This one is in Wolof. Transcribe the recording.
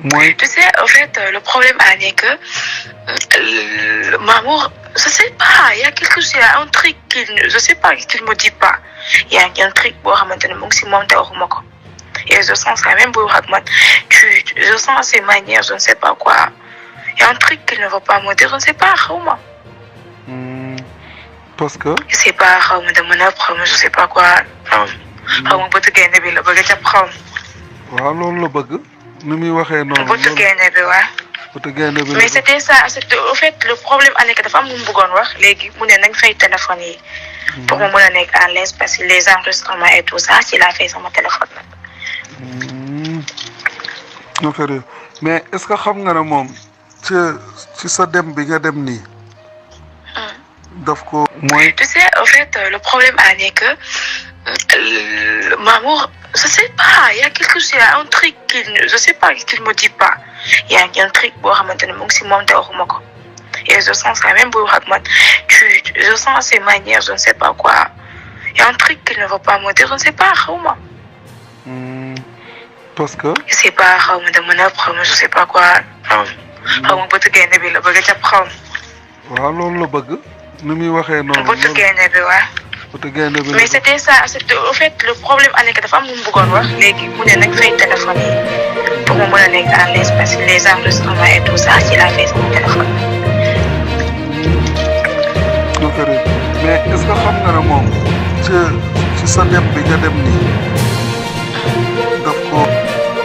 Moi. Tu sais, en fait, le problème est que Mamour, je sais pas, il y a quelque chose, il y a un truc je sais pas qu'il me dit pas. Il y a un truc pour maintenant, mon si moi et je sens ça même pour moi. Je sens ses manières, je ne sais pas quoi. Il y a un truc qu'il ne veut pas me dire, je ne sais pas comment. Parce que. Je sais pas comment de mon apprendre, je sais pas quoi. Comment peut gagner le bagage apprendre. waaw loolu la bëgg ni muy waxee noonu. Bëgg gagner bi waaw. Mais c'était ça, au fait, le problème est que dafa am lu mu bëggoon wax léegi mu ne nañ fay téléphone yi. Pour mu mën a nekk à l'aise parce que les enregistrements et tout ça s'il a fait sama téléphone nag. affaire mais est-ce que xam nga ne moom ci sa dem bi nga dem nii. daf ko mooy. Tu sais, en fait, le problème est que Mamour, je sais pas, il y a quelque chose, il y a un truc je sais pas qu'il me dit pas. Il y a un truc pour maintenant, mon si moi et je sens ça même pour moi. Je sens ses manières, je ne sais pas quoi. Il y a un truc qu'il ne veut pas me dire, je ne sais pas comment. Parce que. Je sais pas comment de mon apprendre, je sais pas quoi. Comment peut gagner bi le bagage apprendre. waaw loolu la bëgg ni muy waxee noonu. Bëgg gagner bi waaw. Mais c'était ça, au fait, le problème est que dafa am lu mu bëggoon wax léegi mu ne nañ fay téléphone yi pour mu mën a nekk à l'aise parce que les enregistrements et tout ça s'il a fait sama téléphone. mais est-ce que xam nga ne moom ci sa dem bi nga dem nii daf ko